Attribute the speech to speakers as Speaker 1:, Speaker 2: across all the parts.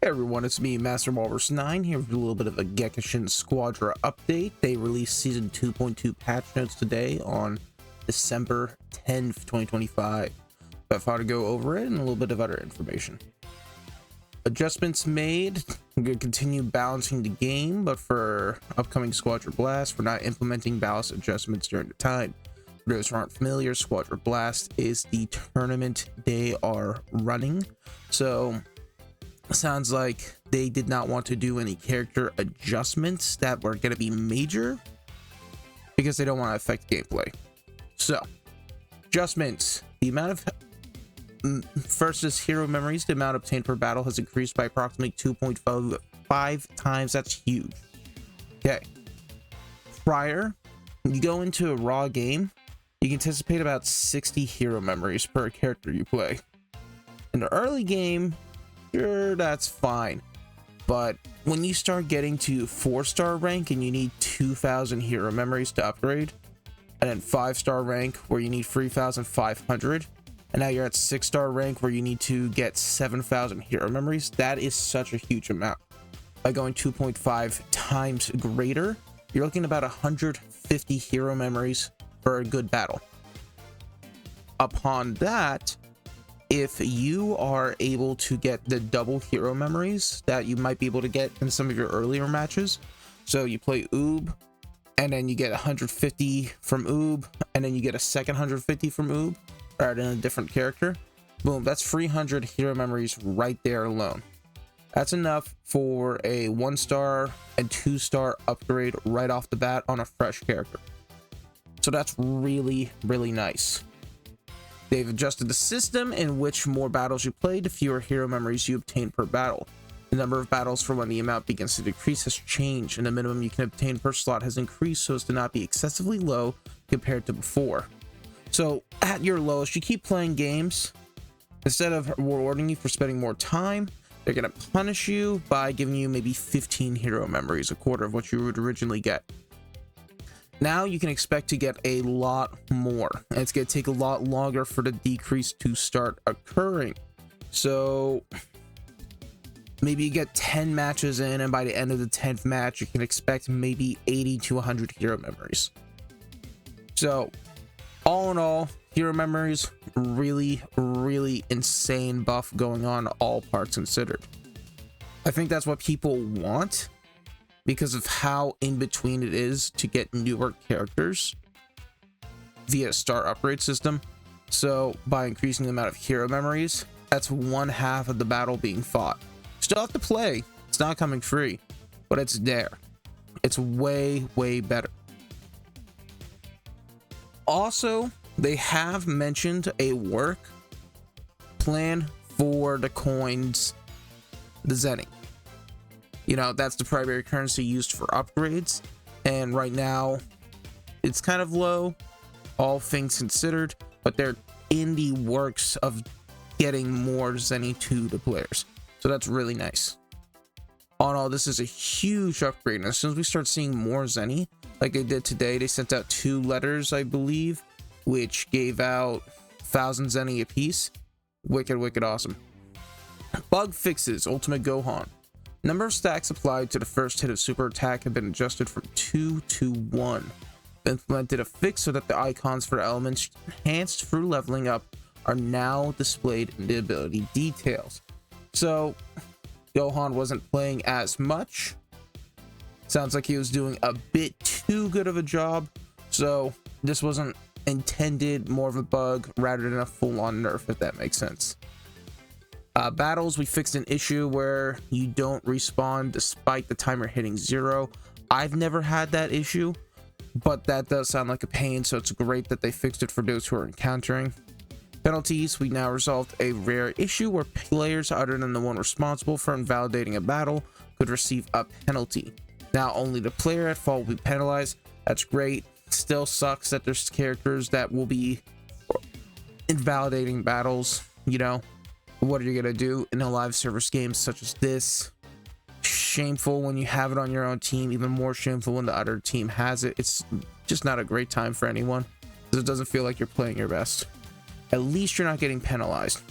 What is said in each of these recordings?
Speaker 1: everyone, it's me, Master Walrus 9, here with a little bit of a Gekishin Squadra update. They released Season 2.2 patch notes today on December 10th, 2025. So I thought I'd go over it and a little bit of other information. Adjustments made. I'm going to continue balancing the game, but for upcoming Squadra Blast, we're not implementing balance adjustments during the time. For those who aren't familiar, Squadra Blast is the tournament they are running. So sounds like they did not want to do any character adjustments that were going to be major because they don't want to affect gameplay. So adjustments: the amount of first is hero memories. The amount obtained per battle has increased by approximately 2.5 times. That's huge. Okay, prior, you go into a raw game, you can anticipate about 60 hero memories per character you play. In the early game, sure, that's fine, but when you start getting to 4-star rank and you need 2,000 hero memories to upgrade, and then 5-star rank where you need 3,500, and now you're at 6-star rank where you need to get 7,000 hero memories, that is such a huge amount. By going 2.5 times greater, you're looking at about 150 hero memories for a good battle. Upon that, if you are able to get the double hero memories that you might be able to get in some of your earlier matches, so you play Oob and then you get 150 from Oob and then you get a second 150 from Oob, or in a different character, boom, that's 300 hero memories right there alone. That's enough for a 1-star and 2-star upgrade right off the bat on a fresh character. So that's really, really nice. They've adjusted the system in which more battles you play, the fewer hero memories you obtain per battle. The number of battles for when the amount begins to decrease has changed, and the minimum you can obtain per slot has increased so as to not be excessively low compared to before. So at your lowest, you keep playing games, instead of rewarding you for spending more time, they're going to punish you by giving you maybe 15 hero memories, a quarter of what you would originally get. Now you can expect to get a lot more, and it's going to take a lot longer for the decrease to start occurring. So maybe you get 10 matches in, and by the end of the 10th match, you can expect maybe 80 to 100 hero memories. So all in all, hero memories, really, really insane buff going on, all parts considered. I think that's what people want, because of how in between it is to get newer characters via star upgrade system. So by increasing the amount of hero memories, that's 1/2 of the battle being fought. Still have to play, it's not coming free, but it's there. It's way, way better. Also, they have mentioned a work plan for the coins, the Zenny. You know, that's the primary currency used for upgrades, and right now it's kind of low, all things considered, but they're in the works of getting more Zenny to the players, so that's really nice. All in all, this is a huge upgrade, and as soon as we start seeing more Zenny, like they did today, they sent out 2 letters, I believe, which gave out 1,000 Zenny apiece. Wicked, wicked awesome. Bug fixes: Ultimate Gohan. Number of stacks applied to the first hit of super attack have been adjusted from 2 to 1. Implemented a fix so that the icons for elements enhanced through leveling up are now displayed in the ability details. So Gohan wasn't playing as much. Sounds like he was doing a bit too good of a job, so this wasn't intended, more of a bug rather than a full-on nerf, if that makes sense. Battles, we fixed an issue where you don't respawn despite the timer hitting 0. I've never had that issue, but that does sound like a pain, so it's great that they fixed it for those who are encountering. Penalties, we now resolved a rare issue where players other than the one responsible for invalidating a battle could receive a penalty. Now only the player at fault will be penalized. That's great. Still sucks that there's characters that will be invalidating battles. You know, what are you gonna do in a live service game such as this? Shameful when you have it on your own team, even more shameful when the other team has it. It's just not a great time for anyone, because it doesn't feel like you're playing your best. At least you're not getting penalized.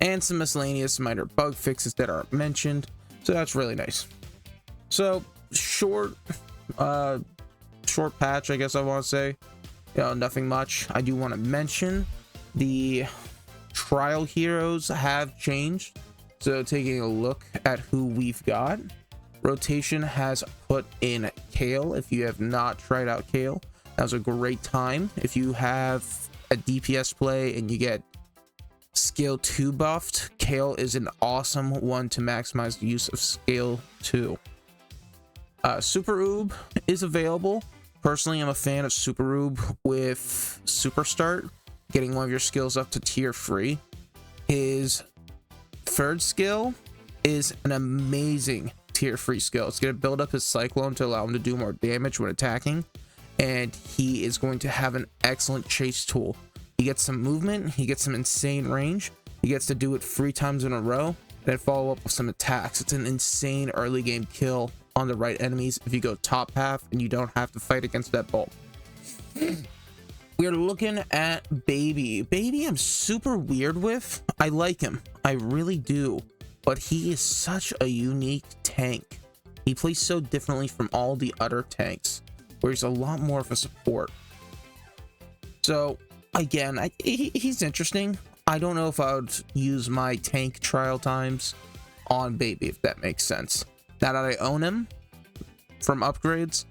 Speaker 1: and some miscellaneous minor bug fixes that are mentioned. So that's really nice. So short patch, I guess I want to say. Nothing much. I do want to mention the trial heroes have changed. So taking a look at who we've got, rotation has put in Kale. If you have not tried out Kale, now's a great time. If you have a DPS play and you get skill 2 buffed, Kale is an awesome one to maximize the use of skill 2. Super Oob is available. Personally, I'm a fan of Super Oob with Super Start, getting one of your skills up to tier 3. His third skill is an amazing tier 3 skill. It's going to build up his Cyclone to allow him to do more damage when attacking, and he is going to have an excellent chase tool. He gets some movement, he gets some insane range, he gets to do it 3 times in a row, and then follow up with some attacks. It's an insane early game kill on the right enemies if you go top half and you don't have to fight against that bulk. We're looking at Baby. Baby I'm super weird with. I like him, I really do, but he is such a unique tank. He plays so differently from all the other tanks, where he's a lot more of a support. So again, he's interesting. I don't know if I would use my tank trial times on Baby, if that makes sense. Now that I own him from upgrades,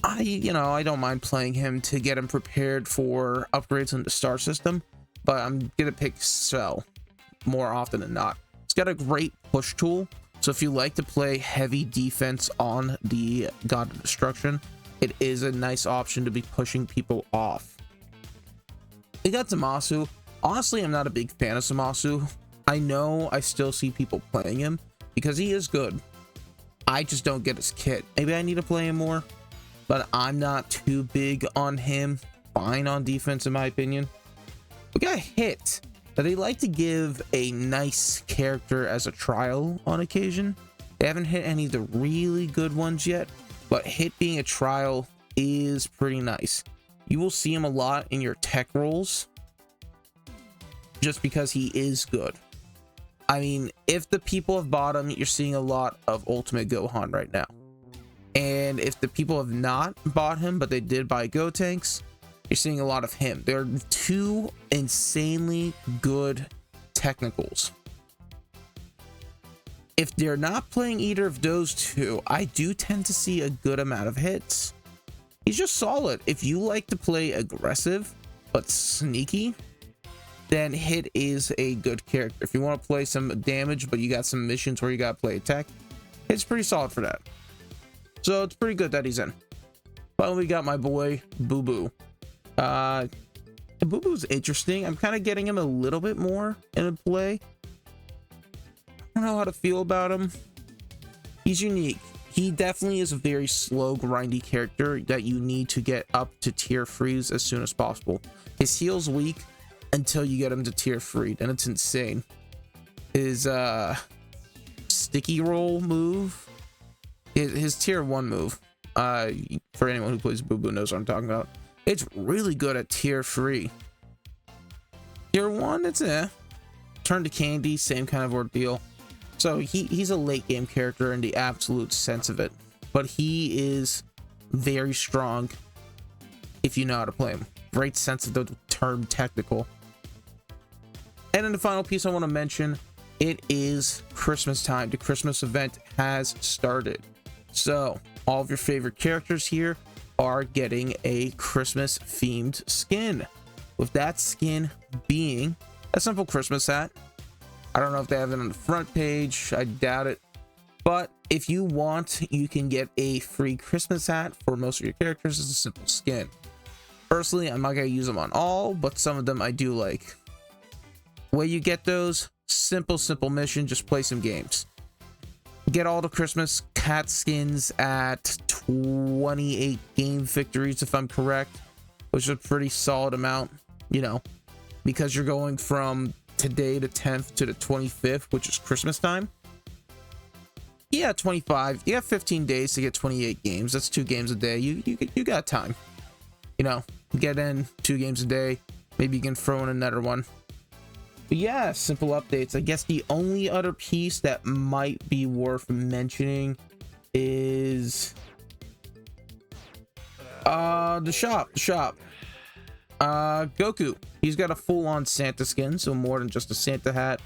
Speaker 1: I don't mind playing him to get him prepared for upgrades in the star system, but I'm gonna pick Cell more often than not. It's got a great push tool, so if you like to play heavy defense on the God of Destruction, it is a nice option to be pushing people off. We got Zamasu. Honestly, I'm not a big fan of Zamasu. I know I still see people playing him because he is good. I just don't get his kit. Maybe I need to play him more, but I'm not too big on him. Fine on defense, in my opinion. We got Hit. Now, they like to give a nice character as a trial on occasion. They haven't hit any of the really good ones yet, but Hit being a trial is pretty nice. You will see him a lot in your tech rolls just because he is good. I mean, if the people have bought him, you're seeing a lot of Ultimate Gohan right now. And if the people have not bought him, but they did buy Go Tanks, you're seeing a lot of him. There are 2 insanely good technicals. If they're not playing either of those 2, I do tend to see a good amount of hits. He's just solid. If you like to play aggressive but sneaky, then Hit is a good character. If you want to play some damage but you got some missions where you got to play attack, Hit's pretty solid for that. So it's pretty good that he's in. Finally, we got my boy Boo Boo. Boo Boo's interesting. I'm kind of getting him a little bit more in a play. I don't know how to feel about him. He's unique. He definitely is a very slow, grindy character that you need to get up to tier 3s as soon as possible. His heal's weak until you get him to tier 3, then it's insane. His sticky roll move, his tier 1 move, for anyone who plays Boo Boo knows what I'm talking about. It's really good at tier 3. Tier 1, it's turn to candy, same kind of ordeal. So he's a late game character in the absolute sense of it, but he is very strong if you know how to play him. Great sense of the term technical. And then the final piece I want to mention, it is Christmas time. The Christmas event has started. So all of your favorite characters here are getting a Christmas themed skin, with that skin being a simple Christmas hat. I don't know if they have it on the front page, I doubt it, but if you want, you can get a free Christmas hat for most of your characters as a simple skin. Personally, I'm not going to use them on all, but some of them I do like. Way you get those, simple mission, just play some games. Get all the Christmas cat skins at 28 game victories, if I'm correct, which is a pretty solid amount, because you're going from today the 10th to the 25th, which is Christmas time. Yeah, 25. You have 15 days to get 28 games. That's 2 games a day. You got time. Get in 2 games a day. Maybe you can throw in another one. But yeah, simple updates. I guess the only other piece that might be worth mentioning is the shop. Goku. He's got a full-on Santa skin, so more than just a Santa hat.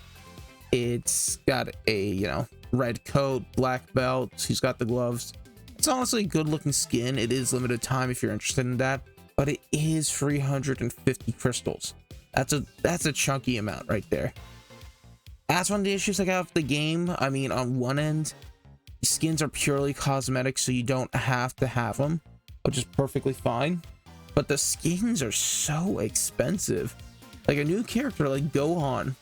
Speaker 1: It's got a, you know, red coat, black belt. He's got the gloves. It's honestly a good-looking skin. It is limited time if you're interested in that, but it is 350 crystals. That's a chunky amount right there. That's one of the issues I got with the game. I mean, on one end, skins are purely cosmetic, so you don't have to have them, which is perfectly fine. But the skins are so expensive. Like a new character like Gohan,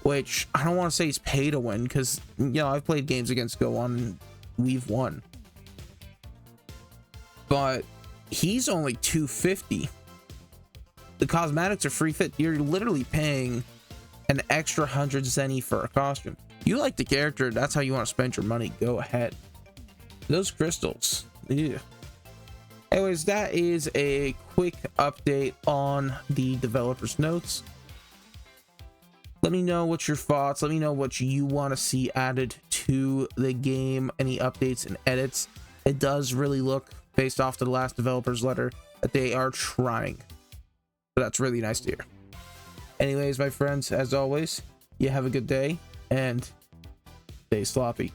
Speaker 1: which I don't want to say he's pay to win, because, you know, I've played games against Gohan and we've won. But he's only 250. The cosmetics are free fit. You're literally paying an extra 100 zenny for a costume. You like the character, that's how you want to spend your money, go ahead. Those crystals, yeah. Anyways, that is a quick update on the developer's notes. Let me know what your thoughts, let me know what you want to see added to the game, any updates and edits. It does really look, based off the last developer's letter, that they are trying. So that's really nice to hear. Anyways, my friends, as always, you have a good day and stay sloppy.